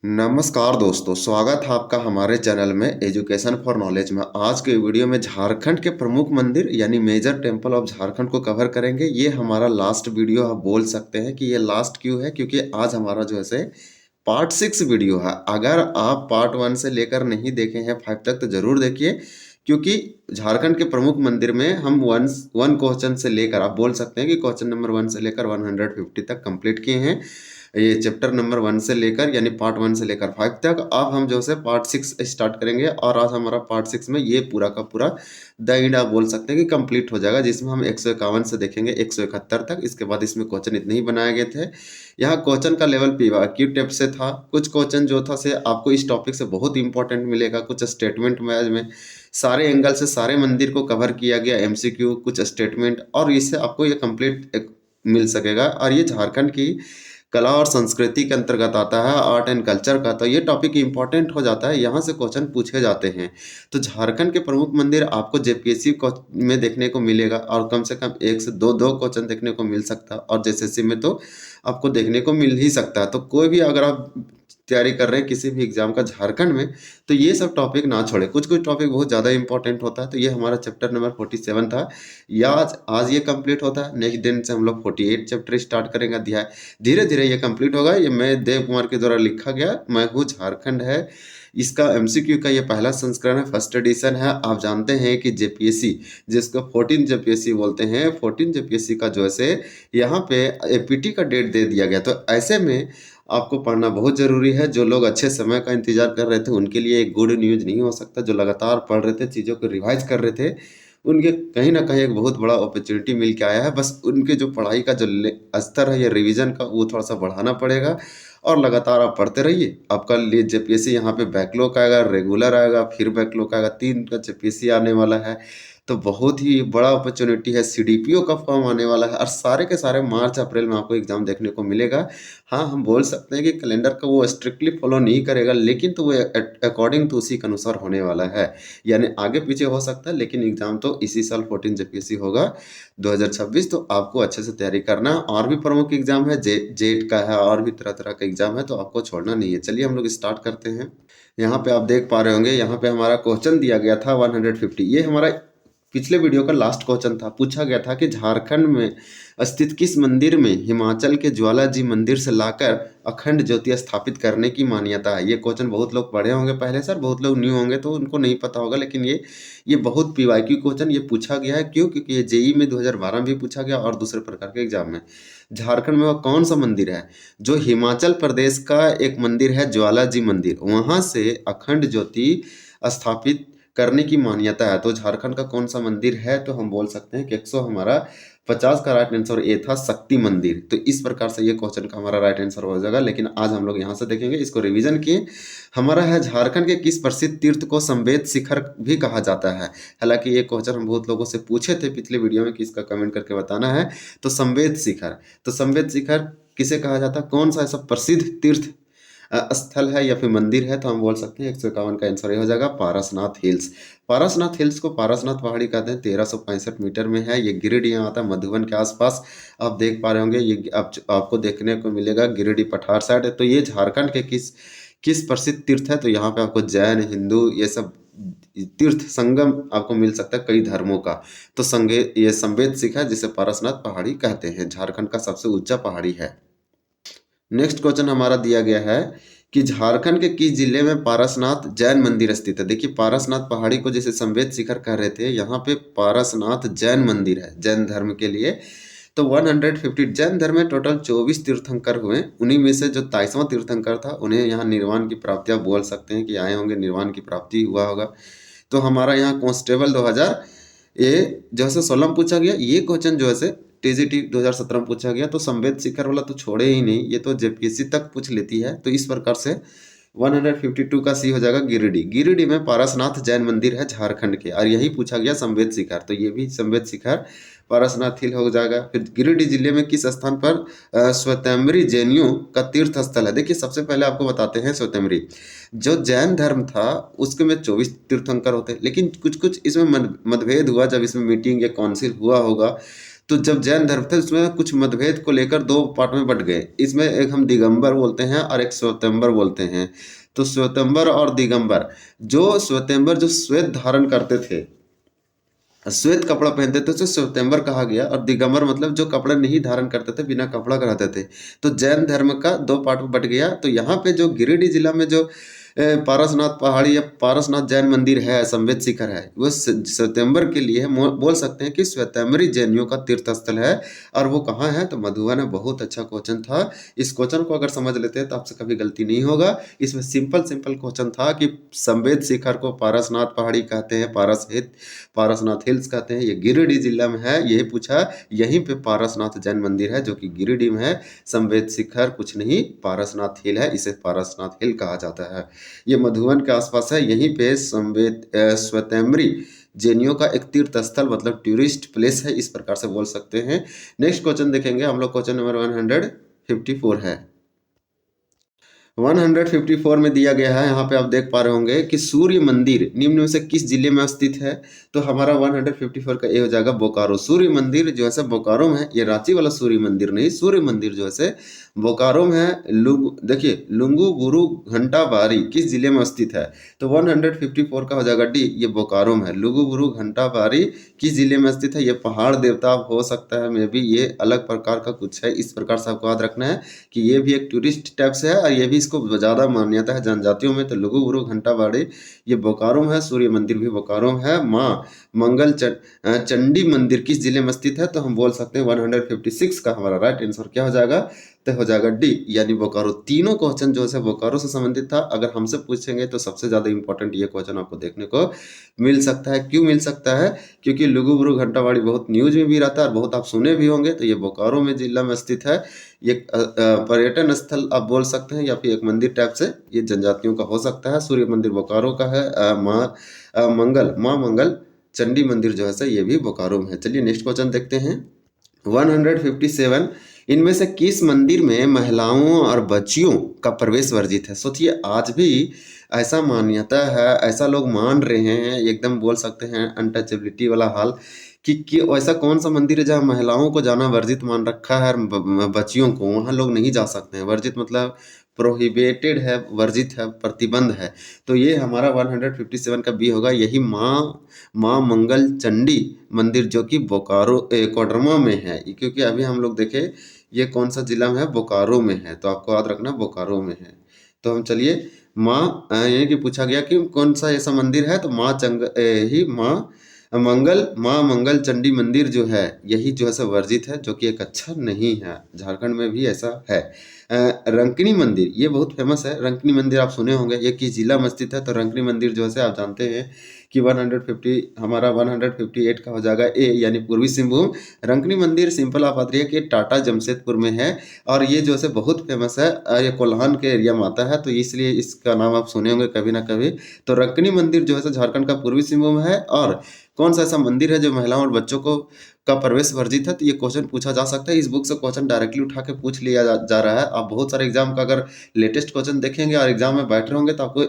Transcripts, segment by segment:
नमस्कार दोस्तों, स्वागत है आपका हमारे चैनल में एजुकेशन फॉर नॉलेज में। आज के वीडियो में झारखंड के प्रमुख मंदिर यानी मेजर टेम्पल ऑफ झारखंड को कवर करेंगे। ये हमारा लास्ट वीडियो आप बोल सकते हैं कि ये लास्ट क्यों है, क्योंकि आज हमारा जो है से पार्ट 6 वीडियो है। अगर आप पार्ट 1 से लेकर नहीं देखे हैं 5 तक तो ज़रूर देखिए, क्योंकि झारखंड के प्रमुख मंदिर में हम वन क्वेश्चन से लेकर आप बोल सकते हैं कि क्वेश्चन नंबर 1 से लेकर 150 तक कंप्लीट किए हैं। ये चैप्टर नंबर 1 से लेकर यानी पार्ट 1 से लेकर 5 तक। अब हम जो है पार्ट 6 स्टार्ट करेंगे और आज हमारा पार्ट 6 में ये पूरा का पूरा द एंड आप बोल सकते हैं कि कंप्लीट हो जाएगा, जिसमें हम 151 से देखेंगे 171 तक। इसके बाद इसमें क्वेश्चन इतने ही बनाए गए थे। यहाँ क्वेश्चन का लेवल पीवाईक्यू टाइप से था। कुछ क्वेश्चन जो था से आपको इस टॉपिक से बहुत इंपॉर्टेंट मिलेगा। कुछ स्टेटमेंट में सारे एंगल से सारे मंदिर को कवर किया गया, एमसीक्यू, कुछ स्टेटमेंट, और इससे आपको ये कंप्लीट मिल सकेगा। और ये झारखंड की कला और संस्कृति के अंतर्गत आता है, आर्ट एंड कल्चर का, तो ये टॉपिक इंपॉर्टेंट हो जाता है। यहाँ से क्वेश्चन पूछे जाते हैं। तो झारखंड के प्रमुख मंदिर आपको जेपीएससी में देखने को मिलेगा और कम से कम 1 से 2 क्वेश्चन देखने को मिल सकता है, और जेएसएससी में तो आपको देखने को मिल ही सकता है। तो कोई भी अगर आप तैयारी कर रहे हैं किसी भी एग्जाम का झारखंड में, तो ये सब टॉपिक ना छोड़े। कुछ कुछ टॉपिक बहुत ज़्यादा इंपॉर्टेंट होता है। तो ये हमारा चैप्टर नंबर 47 था। या आज ये कंप्लीट होता है। नेक्स्ट दिन से हम लोग 48 चैप्टर स्टार्ट करेंगे अध्याय। धीरे धीरे ये कंप्लीट होगा। ये मैं देव कुमार के द्वारा लिखा गया मैं हूँ झारखंड है। इसका एमसीक्यू का ये पहला संस्करण है, फर्स्ट एडिशन है। आप जानते हैं कि जेपीएससी, जिसको 14 जेपीएससी बोलते हैं, 14 जेपीएससी का जो है यहाँ पे एपीटी का डेट दे दिया गया। तो ऐसे में आपको पढ़ना बहुत ज़रूरी है। जो लोग अच्छे समय का इंतजार कर रहे थे उनके लिए एक गुड न्यूज़ नहीं हो सकता। जो लगातार पढ़ रहे थे, चीज़ों को रिवाइज कर रहे थे, उनके कहीं ना कहीं एक बहुत बड़ा अपॉर्चुनिटी मिल के आया है। बस उनके जो पढ़ाई का जो स्तर है या रिवीजन का, वो थोड़ा सा बढ़ाना पड़ेगा। और लगातार आप पढ़ते रहिए। आपका लिए जेपीएससी यहाँ पे बैकलॉग आएगा, रेगुलर आएगा, फिर बैकलॉग आएगा, 3 का जेपीएससी आने वाला है। तो बहुत ही बड़ा अपॉर्चुनिटी है। सीडीपीओ का फॉर्म आने वाला है और सारे के सारे मार्च अप्रैल में आपको एग्जाम देखने को मिलेगा। हाँ, हम बोल सकते हैं कि कैलेंडर का वो स्ट्रिक्टली फॉलो नहीं करेगा, लेकिन तो वो अकॉर्डिंग टू उसी के अनुसार होने वाला है। यानी आगे पीछे हो सकता है, लेकिन एग्जाम तो इसी साल 14 जेपीएससी होगा 2026। तो आपको अच्छे से तैयारी करना है। और भी प्रमुख एग्जाम है, जेट का है, और भी तरह तरह का एग्जाम है, तो आपको छोड़ना नहीं है। चलिए हम लोग स्टार्ट करते हैं। यहाँ पे आप देख पा रहे होंगे, यहाँ पे हमारा क्वेश्चन दिया गया था 150। ये हमारा पिछले वीडियो का लास्ट क्वेश्चन था। पूछा गया था कि झारखंड में स्थित किस मंदिर में हिमाचल के ज्वाला जी मंदिर से लाकर अखंड ज्योति स्थापित करने की मान्यता है। ये क्वेश्चन बहुत लोग पढ़े होंगे पहले सर, बहुत लोग न्यू होंगे तो उनको नहीं पता होगा, लेकिन ये बहुत पीवाईक्यू क्वेश्चन ये पूछा गया है। क्यों? क्योंकि ये जेई में 2012 में भी पूछा गया और दूसरे प्रकार के एग्जाम में। झारखंड में वह कौन सा मंदिर है जो हिमाचल प्रदेश का एक मंदिर है, ज्वाला जी मंदिर, वहाँ से अखंड ज्योति स्थापित करने की मान्यता है। तो झारखंड का कौन सा मंदिर है? तो हम बोल सकते हैं कि 100 हमारा 50 का राइट आंसर ए था, शक्ति मंदिर। तो इस प्रकार से ये क्वेश्चन का हमारा राइट आंसर हो जाएगा। लेकिन आज हम लोग यहाँ से देखेंगे, इसको रिवीजन किए। हमारा है झारखंड के किस प्रसिद्ध तीर्थ को संवेद शिखर भी कहा जाता है। हालांकि ये क्वेश्चन हम बहुत लोगों से पूछे थे पिछले वीडियो में कि इसका कमेंट करके बताना है। तो संवेद शिखर, तो संवेद शिखर किसे कहा जाता है? कौन सा ऐसा प्रसिद्ध तीर्थ स्थल है या फिर मंदिर है? तो हम बोल सकते हैं 151 का आंसर ये हो जाएगा, पारसनाथ हिल्स। पारसनाथ हिल्स को पारसनाथ पहाड़ी कहते हैं। 1365 मीटर में है। ये गिरिडीह यहाँ आता है, मधुबन के आसपास। आप देख पा रहे होंगे, ये आपको देखने को मिलेगा गिरिडीह पठार साइड। तो ये झारखंड के किस किस प्रसिद्ध तीर्थ है? तो यहाँ पे आपको जैन, हिंदू, ये सब तीर्थ संगम आपको मिल सकता है कई धर्मों का। तो संगे ये संवेद शिखर जिसे पारसनाथ पहाड़ी कहते हैं, झारखंड का सबसे ऊंचा पहाड़ी है। नेक्स्ट क्वेश्चन हमारा दिया गया है कि झारखंड के किस जिले में पारसनाथ जैन मंदिर स्थित है। देखिए, पारसनाथ पहाड़ी को जैसे संवेद शिखर कह रहे थे, यहाँ पे पारसनाथ जैन मंदिर है, जैन धर्म के लिए। तो 150 जैन धर्म में टोटल 24 तीर्थंकर हुए। उन्हीं में से जो 23वां तीर्थंकर था, उन्हें यहाँ निर्वाण की प्राप्ति, आप बोल सकते हैं कि आए होंगे, निर्वाण की प्राप्ति हुआ होगा। तो हमारा यहाँ कांस्टेबल 2000 ये जो है 16 में पूछा गया। ये क्वेश्चन जो है टीजीटी 2017 में पूछा गया। तो संवेद शिखर वाला तो छोड़े ही नहीं, ये तो जेपीएससी तक पूछ लेती है। तो इस प्रकार से 152 का सी हो जाएगा गिरिडीह। गिरिडीह में पारसनाथ जैन मंदिर है झारखंड के, और यही पूछा गया संवेद शिखर। तो ये भी संवेद शिखर पारसनाथ हिल हो जाएगा। फिर गिरिडीह जिले में किस स्थान पर श्वेतांबरी जैनियों का तीर्थ स्थल है? देखिए, सबसे पहले आपको बताते हैं श्वेतांबरी जो जैन धर्म था उसके में 24 तीर्थंकर होते हैं, लेकिन कुछ कुछ इसमें मतभेद हुआ जब इसमें मीटिंग या काउंसिल हुआ होगा। तो जब जैन धर्म थे उसमें कुछ मतभेद को लेकर दो पार्ट में बट गए। इसमें एक हम दिगंबर बोलते हैं और एक श्वेतांबर बोलते हैं। तो श्वेतांबर और दिगंबर, जो श्वेतांबर जो श्वेत धारण करते थे, श्वेत कपड़ा पहनते थे, उसे श्वेतांबर कहा गया। और दिगंबर मतलब जो कपड़ा नहीं धारण करते थे, बिना कपड़ा का रहते थे। तो जैन धर्म का दो पार्ट में बट गया। तो यहाँ पे जो गिरिडीह जिला में जो पारसनाथ पहाड़ी या पारसनाथ जैन मंदिर है, संवेद शिखर है, वो श्वेतांबर के लिए है। बोल सकते हैं कि श्वेतांबरी जैनियों का तीर्थ स्थल है। और वो कहाँ है? तो मधुबन है। बहुत अच्छा क्वेश्चन था। इस क्वेश्चन को अगर समझ लेते हैं तो आपसे कभी गलती नहीं होगा। इसमें सिंपल क्वेश्चन था कि संवेद शिखर को पारसनाथ पहाड़ी कहते हैं, पारसनाथ हिल्स कहते हैं। ये गिरिडीह जिला में है, यही पूछा। यहीं पे पारसनाथ जैन मंदिर है जो कि गिरिडीह में है। संवेद शिखर कुछ नहीं, पारसनाथ हिल है, इसे पारसनाथ हिल कहा जाता है। ये मधुबन के आसपास है। यहीं पे श्वेतांबरी जैनियों का एक तीर्थ स्थल मतलब टूरिस्ट प्लेस है, इस प्रकार से बोल सकते हैं। नेक्स्ट क्वेश्चन देखेंगे हम लोग। क्वेश्चन नंबर 154 है। 154 में दिया गया है, यहाँ पे आप देख पा रहे होंगे कि सूर्य मंदिर निम्न में से किस जिले में स्थित है? तो हमारा 154 का ए हो जाएगा बोकारो। सूर्य मंदिर जो है बोकारो में है। ये रांची वाला सूर्य मंदिर नहीं, सूर्य मंदिर जो है बोकारो में है। देखिए, लुंगू गुरु घंटा बारी किस जिले में स्थित है? तो 154 का हो जाएगा डी, ये बोकारो में है। लुंगू गुरु घंटा बारी किस जिले में स्थित है? ये पहाड़ देवता हो सकता है, मे बी ये अलग प्रकार का कुछ है। इस प्रकार से आपको याद रखना है कि ये भी एक टूरिस्ट टाइप से है और ये भी इसको ज़्यादा मान्यता है जनजातियों में। तो लुगु गुरु घंटा बाड़ी ये बोकारो में है। सूर्य मंदिर भी बोकारो में है। माँ मंगल चंडी मंदिर किस जिले में स्थित है? तो हम बोल सकते हैं 156 का हमारा राइट आंसर क्या हो जाएगा? तो हो जाएगा डी, यानी बोकारो। तीनों क्वेश्चन जो है बोकारो से संबंधित था। अगर हमसे पूछेंगे तो सबसे ज़्यादा इंपॉर्टेंट ये क्वेश्चन आपको देखने को मिल सकता है। क्यों मिल सकता है? क्योंकि लुगु गुरु घंटाबाड़ी बहुत न्यूज में भी रहता है और बहुत आप सुने भी होंगे। तो ये बोकारो में जिला में स्थित है। ये पर्यटन स्थल आप बोल सकते हैं या फिर एक मंदिर टाइप से ये जनजातियों का हो सकता है। सूर्य मंदिर बोकारो का है। माँ मंगल चंडी मंदिर जो है ये भी बोकारो में है। चलिए नेक्स्ट क्वेश्चन देखते हैं। 157, इनमें से किस मंदिर में महिलाओं और बच्चियों का प्रवेश वर्जित है? सोचिए, आज भी ऐसा मान्यता है, ऐसा लोग मान रहे हैं, एकदम बोल सकते हैं अनटचेबिलिटी वाला हाल कि ऐसा कौन सा मंदिर है जहाँ महिलाओं को जाना वर्जित मान रखा है, बच्चियों को वहाँ लोग नहीं जा सकते हैं। वर्जित मतलब प्रोहिबिटेड है, वर्जित है, प्रतिबंध है। तो ये हमारा 157 का बी होगा। यही माँ मंगल चंडी मंदिर जो कि बोकारो कोडरमा में है। क्योंकि अभी हम लोग देखें ये कौन सा जिला में है? बोकारो में है। तो आपको याद रखना बोकारो में है। तो हम चलिए यानी कि पूछा गया कि कौन सा ऐसा मंदिर है? तो माँ मंगल चंडी मंदिर जो है यही जो है वर्जित है, जो कि एक अच्छा नहीं है। झारखंड में भी ऐसा है। रंकनी मंदिर ये बहुत फेमस है। रंकनी मंदिर आप सुने होंगे, ये किस जिला में स्थित है? तो रंकनी मंदिर जो है आप जानते हैं कि 150 हमारा 158 का हो जाएगा ए, यानी पूर्वी सिंहभूम। रंकनी मंदिर सिंपल आप बात रही है कि टाटा जमशेदपुर में है और ये जो है बहुत फेमस है। ये कोल्हान के एरिया में आता है, तो इसलिए इसका नाम आप सुने होंगे कभी ना कभी। तो रंकनी मंदिर जो है झारखंड का पूर्वी सिंहभूम है। और कौन सा ऐसा मंदिर है जो महिलाओं और बच्चों को का प्रवेश वर्जित है? तो ये क्वेश्चन पूछा जा सकता है। इस बुक से क्वेश्चन डायरेक्टली उठा के पूछ लिया जा रहा है। आप बहुत सारे एग्जाम का अगर लेटेस्ट क्वेश्चन देखेंगे और एग्जाम में बैठ रहे होंगे तो आपको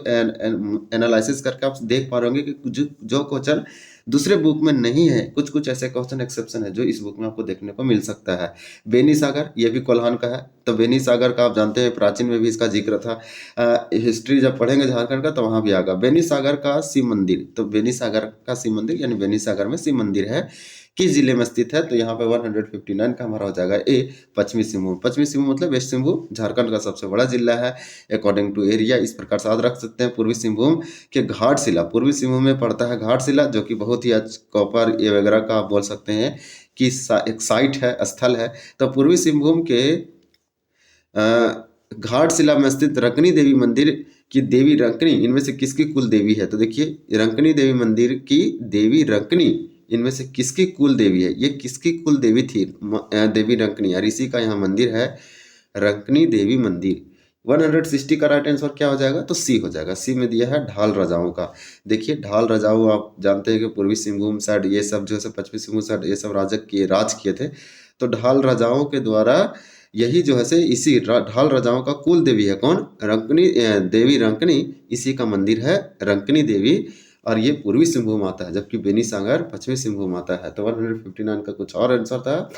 एनालिसिस करके आप देख पा रहे होंगे कि जो क्वेश्चन दूसरे बुक में नहीं है, कुछ ऐसे क्वेश्चन एक्सेप्शन है जो इस बुक में आपको देखने को मिल सकता है। बेनी सागर ये भी कोल्हान का है। तो बेनी सागर का आप जानते हैं प्राचीन में भी इसका जिक्र था। हिस्ट्री जब पढ़ेंगे झारखंड का तो वहाँ भी आएगा। बेनी सागर का शिव मंदिर, तो बेनी सागर का शिव मंदिर यानी बेनी सागर में शिव मंदिर है, किस जिले में स्थित है? तो यहाँ पे 159 का हमारा हो जाएगा ए, पश्चिमी सिंहभूम। पश्चिमी सिंहभूम मतलब वेस्ट सिंहभूम झारखंड का सबसे बड़ा जिला है अकॉर्डिंग टू एरिया। इस प्रकार से याद रख सकते हैं। पूर्वी सिंहभूम के घाटशिला, पूर्वी सिंहभूम में पड़ता है घाटशिला, जो कि बहुत ही कॉपर ये वगैरह का आप बोल सकते हैं कि एक साइट है, स्थल है। तो पूर्वी सिंहभूम के घाटशिला में स्थित रंकनी देवी मंदिर की देवी रंकनी इनमें से किसकी कुल देवी है? तो देखिए, रंकनी देवी मंदिर की देवी रंकनी इनमें से किसकी कुल देवी है? ये किसकी कुल देवी थी? देवी रंकनी, और इसी का यहाँ मंदिर है रंकनी देवी मंदिर। 160 का राइट आंसर क्या हो जाएगा? तो सी हो जाएगा। सी में दिया है ढाल राजाओं का। देखिए, ढाल राजाओं आप जानते हैं कि पूर्वी सिंहभूम साइड ये सब जो है पश्चिमी सिंहभूम साइड ये सब राज किए थे। तो ढाल राजाओं के द्वारा यही जो है इसी ढाल राजाओं का कुल देवी है कौन? रंकनी देवी रंकनी, इसी का मंदिर है रंकनी देवी और ये पूर्वी सिंहभूम आता है, जबकि बेनीसागर पश्चिमी सिंहभूम आता है। तो 159 का कुछ और आंसर था,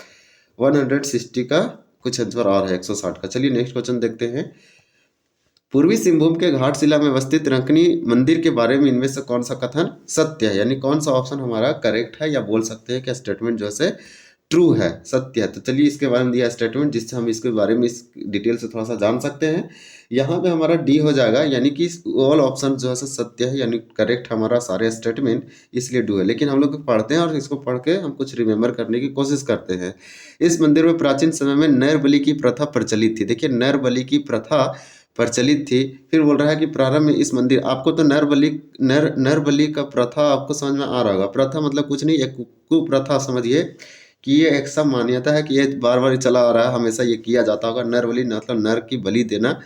160 का कुछ आंसर और है 160 का। चलिए नेक्स्ट क्वेश्चन देखते हैं। पूर्वी सिंहभूम के घाटशिला में अवस्थित रंकनी मंदिर के बारे में इनमें से कौन सा कथन सत्य है, यानी कौन सा ऑप्शन हमारा करेक्ट है, या बोल सकते हैं कि स्टेटमेंट जो है ट्रू है, सत्य है। तो चलिए इसके बारे में दिया स्टेटमेंट, जिससे हम इसके बारे में इस डिटेल से थोड़ा सा जान सकते हैं। यहाँ पे हमारा डी हो जाएगा, यानी कि ऑल ऑप्शन जो है सत्य है, यानी करेक्ट हमारा सारे स्टेटमेंट, इसलिए डू है। लेकिन हम लोग पढ़ते हैं और इसको पढ़ के हम कुछ रिमेंबर करने की कोशिश करते हैं। इस मंदिर में प्राचीन समय में नर बलि की प्रथा प्रचलित थी। देखिए नर बलि की प्रथा प्रचलित थी। फिर बोल रहा है कि प्रारंभ में इस मंदिर, आपको तो नर बलि का प्रथा आपको समझ में आ रहा होगा। प्रथा मतलब कुछ नहीं, एक कुप्रथा समझिए कि ये एक सब मान्यता है कि ये बार बार चला आ रहा है, हमेशा ये किया जाता होगा। नर बलि मतलब नर की बलि देना,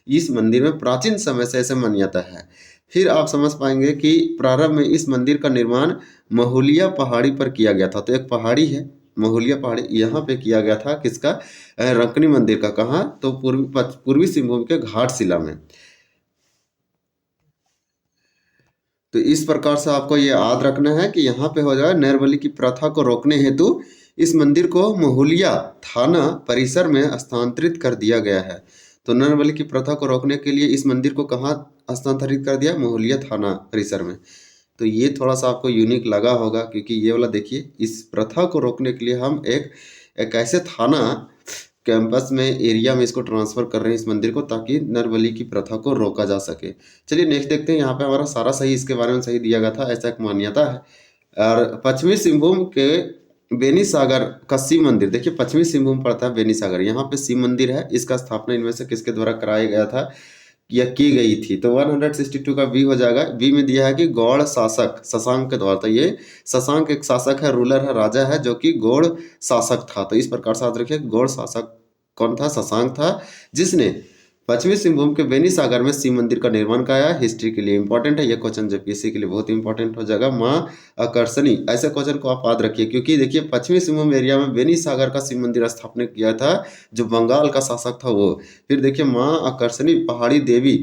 इस मंदिर में प्राचीन समय से ऐसे मान्यता है। फिर आप समझ पाएंगे कि प्रारंभ में इस मंदिर का निर्माण महुलिया पहाड़ी पर किया गया था। तो एक पहाड़ी है महुलिया पहाड़ी, यहाँ पे किया गया था किसका, रंकनी मंदिर का। कहाँ, तो पूर्वी सिंहभूम के घाटशिला में। तो इस प्रकार से आपको ये याद रखना है कि यहाँ पे हो जाए नर बलि की प्रथा को रोकने हेतु इस मंदिर को महुलिया थाना परिसर में स्थानांतरित कर दिया गया है। तो नर बलि की प्रथा को रोकने के लिए इस मंदिर को कहाँ स्थानांतरित कर दिया, महुलिया थाना परिसर में। तो ये थोड़ा सा आपको यूनिक लगा होगा, क्योंकि ये वाला देखिए, इस प्रथा को रोकने के लिए हम एक ऐसे थाना कैंपस में एरिया में इसको ट्रांसफर कर रहे हैं इस मंदिर को, ताकि नर बलि की प्रथा को रोका जा सके। चलिए नेक्स्ट देखते हैं। यहाँ पे हमारा सारा सही इसके बारे में सही दिया गया था, ऐसा एक मान्यता है। और पश्चिमी सिंहभूम के बेनीसागर का शिव मंदिर, देखिए पश्चिमी सिंहभूम पड़ता है बेनीसागर, यहाँ पे शिव मंदिर है। इसका स्थापना इनमें से किसके द्वारा कराया गया था या की गई थी। तो 162 का बी हो जाएगा। बी में दिया है कि गौड़ शासक शशांक के द्वारा। तो ये शशांक एक शासक है, रूलर है, राजा है, जो कि गौड़ शासक था। तो इस प्रकार से याद रखिए, गौड़ शासक कौन था, शशांक था, जिसने पश्चिमी सिंहभूम के बेनीसागर में शिव मंदिर का निर्माण कराया। हिस्ट्री के लिए इंपॉर्टेंट है ये क्वेश्चन, जेपीएससी के लिए बहुत इंपॉर्टेंट हो जाएगा। माँ आकर्षणी, ऐसे क्वेश्चन को आप याद रखिए, क्योंकि देखिए पश्चिमी सिंहभूम एरिया में बेनीसागर का शिव मंदिर स्थापित किया था जो बंगाल का शासक था वो। फिर देखिए माँ आकर्षणी पहाड़ी देवी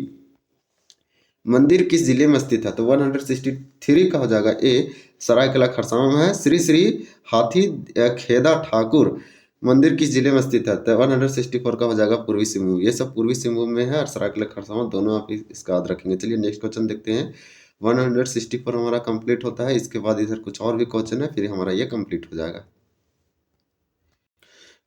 मंदिर किस जिले में स्थित है। तो 163 का हो जाएगा ए, सरायकला खरसावां में है। श्री श्री हाथी खेदा ठाकुर मंदिर किस जिले में स्थित है। तो 164 का हो जाएगा पूर्वी सिंहभूम। ये सब पूर्वी सिंहभूम में है और सरायकला खरसावां दोनों आप इसका याद रखेंगे। चलिए नेक्स्ट क्वेश्चन देखते हैं। 164 हमारा कंप्लीट होता है, इसके बाद इधर कुछ और भी क्वेश्चन है, फिर हमारा ये कंप्लीट हो जाएगा।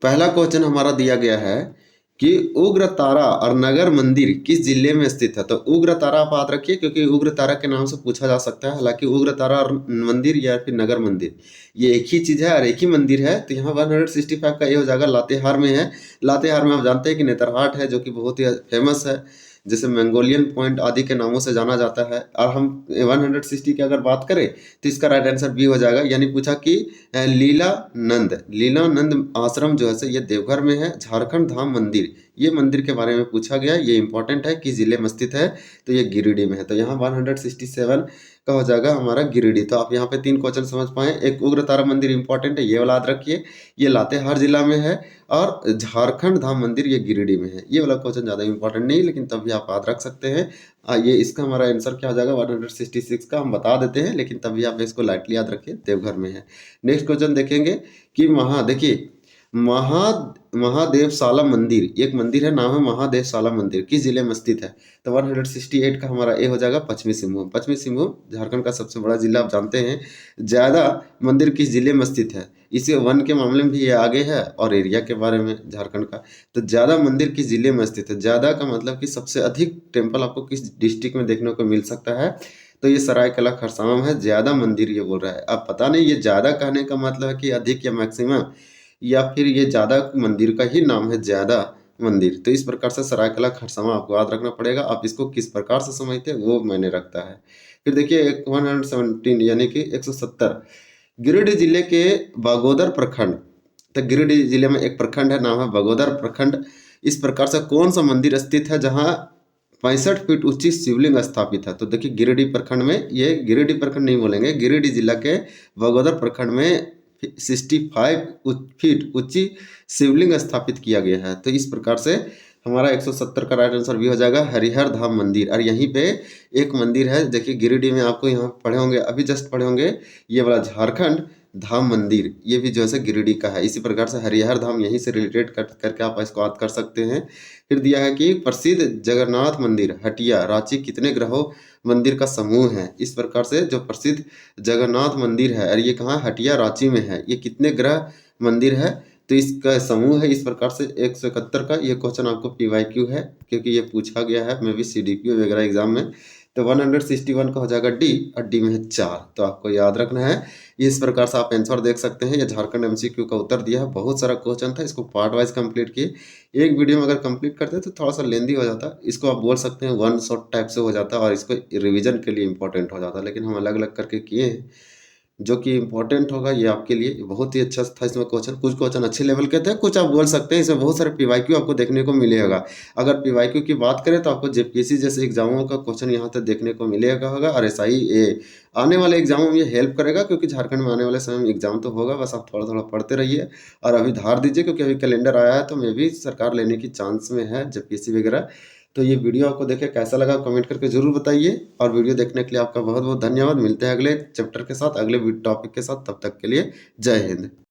पहला क्वेश्चन हमारा दिया गया है कि उग्रतारा और नगर मंदिर किस जिले में स्थित है। तो उग्रतारा आप याद रखिए, क्योंकि उग्रतारा के नाम से पूछा जा सकता है। हालांकि उग्रतारा और मंदिर या फिर नगर मंदिर ये एक ही चीज है और एक ही मंदिर है। तो यहाँ 165 का ये हो जाएगा, लातेहार में है। लातेहार में आप जानते हैं कि नेतरहाट है, जो कि बहुत ही फेमस है, जैसे मंगोलियन पॉइंट आदि के नामों से जाना जाता है। और हम 160 की अगर बात करें तो इसका राइट आंसर बी हो जाएगा। यानी पूछा कि लीलानंद आश्रम जो है ये देवघर में है। झारखंड धाम मंदिर, ये मंदिर के बारे में पूछा गया, ये इंपॉर्टेंट है कि जिले में स्थित है। तो ये गिरिडीह में है। तो यहाँ 167 का हो जाएगा हमारा गिरिडीह। तो आप यहाँ पे 3 क्वेश्चन समझ पाए। एक उग्रतारा मंदिर इंपॉर्टेंट है, ये वाला याद रखिए, ये लातेहार जिला में है। और झारखंड धाम मंदिर ये गिरिडीह में है। ये वाला क्वेश्चन ज़्यादा इंपॉर्टेंट नहीं, लेकिन तब भी आप याद रख सकते हैं। ये इसका हमारा आंसर क्या हो जाएगा, 166 का हम बता देते हैं, लेकिन तभी आप इसको लाइटली याद रखिए, देवघर में है। नेक्स्ट क्वेश्चन देखेंगे कि देखिए महादेवशाला मंदिर एक मंदिर है, नाम है महादेवशाला मंदिर, किस जिले में स्थित है। तो 168 का हमारा ए हो जाएगा, पश्चिमी सिंहभूम। पश्चिमी सिंहभूम झारखंड का सबसे बड़ा जिला, आप जानते हैं। ज़्यादा मंदिर किस जिले में स्थित है, इसे वन के मामले में भी ये आगे है और एरिया के बारे में झारखंड का। तो ज़्यादा मंदिर किस जिले में स्थित है, ज़्यादा का मतलब कि सबसे अधिक टेम्पल आपको किस डिस्ट्रिक्ट में देखने को मिल सकता है। तो ये सरायकला खरसावां में है। ज़्यादा मंदिर ये बोल रहा है। अब पता नहीं ये ज़्यादा कहने का मतलब है कि अधिक या मैक्सिमम, या फिर ये ज़्यादा मंदिर का ही नाम है ज़्यादा मंदिर। तो इस प्रकार से सरायकला खरसावां आपको याद रखना पड़ेगा। आप इसको किस प्रकार से समझते हैं वो मायने रखता है। फिर देखिए 117 यानी कि 170 गिरिडीह जिले के बागोदर प्रखंड। तो गिरिडीह जिले में एक प्रखंड है, नाम है बागोदर प्रखंड। इस प्रकार से कौन सा मंदिर स्थित है जहाँ 65 फीट ऊंची शिवलिंग स्थापित है। तो देखिए गिरिडीह प्रखंड में, ये गिरिडीह प्रखंड नहीं बोलेंगे, गिरिडीह जिला के बागोदर प्रखंड में 65 फीट ऊंची शिवलिंग स्थापित किया गया है। तो इस प्रकार से हमारा 170 का राइट आंसर भी हो जाएगा हरिहर धाम मंदिर। और यहीं पे एक मंदिर है, देखिए गिरिडीह में आपको यहाँ पढ़े होंगे, अभी जस्ट पढ़े होंगे, ये वाला झारखंड धाम मंदिर, ये भी जो है गिरिडीह का है। इसी प्रकार से हरिहर धाम यहीं से रिलेटेड करके आप इसको याद कर सकते हैं। फिर दिया है कि प्रसिद्ध जगन्नाथ मंदिर हटिया रांची कितने ग्रहों मंदिर का समूह है। इस प्रकार से जो प्रसिद्ध जगन्नाथ मंदिर है, और ये कहाँ, हटिया रांची में है, ये कितने ग्रह मंदिर है, तो इसका समूह है। इस प्रकार से 171 का ये क्वेश्चन आपको पीवाईक्यू है, क्योंकि ये पूछा गया है मे भी सीडीपीओ वगैरह एग्जाम में। तो 161 का हो जाएगा डी, और डी में है 4, तो आपको याद रखना है। इस प्रकार से आप आंसर देख सकते हैं। ये झारखंड एमसीक्यू का उत्तर दिया है, बहुत सारा क्वेश्चन था, इसको पार्ट वाइज कंप्लीट किए। एक वीडियो में अगर कंप्लीट करते तो थोड़ा सा लेंदी हो जाता, इसको आप बोल सकते हैं वन शॉट टाइप से हो जाता, और इसको रिविजन के लिए इंपॉर्टेंट हो जाता, लेकिन हम अलग अलग करके किए हैं जो कि इम्पोर्टेंट होगा ये आपके लिए। बहुत ही अच्छा था इसमें क्वेश्चन, कुछ क्वेश्चन अच्छे लेवल के थे, कुछ आप बोल सकते हैं इसमें बहुत सारे पीवाईक्यू आपको देखने को मिलेगा। अगर पीवाईक्यू की बात करें तो आपको जेपीएससी जैसे एग्जामों का क्वेश्चन यहाँ तक देखने को मिलेगा होगा, और ऐसा ही ये आने वाले एग्जामों में ये हेल्प करेगा, क्योंकि झारखंड में आने वाले समय में एग्जाम तो होगा, बस आप थोड़ा थोड़ा पढ़ते रहिए और अभी धार दीजिए, क्योंकि अभी कैलेंडर आया है तो मे भी सरकार लेने की चांस में है जेपीएससी वगैरह। तो ये वीडियो आपको देखे कैसा लगा कमेंट करके जरूर बताइए, और वीडियो देखने के लिए आपका बहुत बहुत धन्यवाद। मिलते हैं अगले चैप्टर के साथ, अगले टॉपिक के साथ, तब तक के लिए जय हिंद।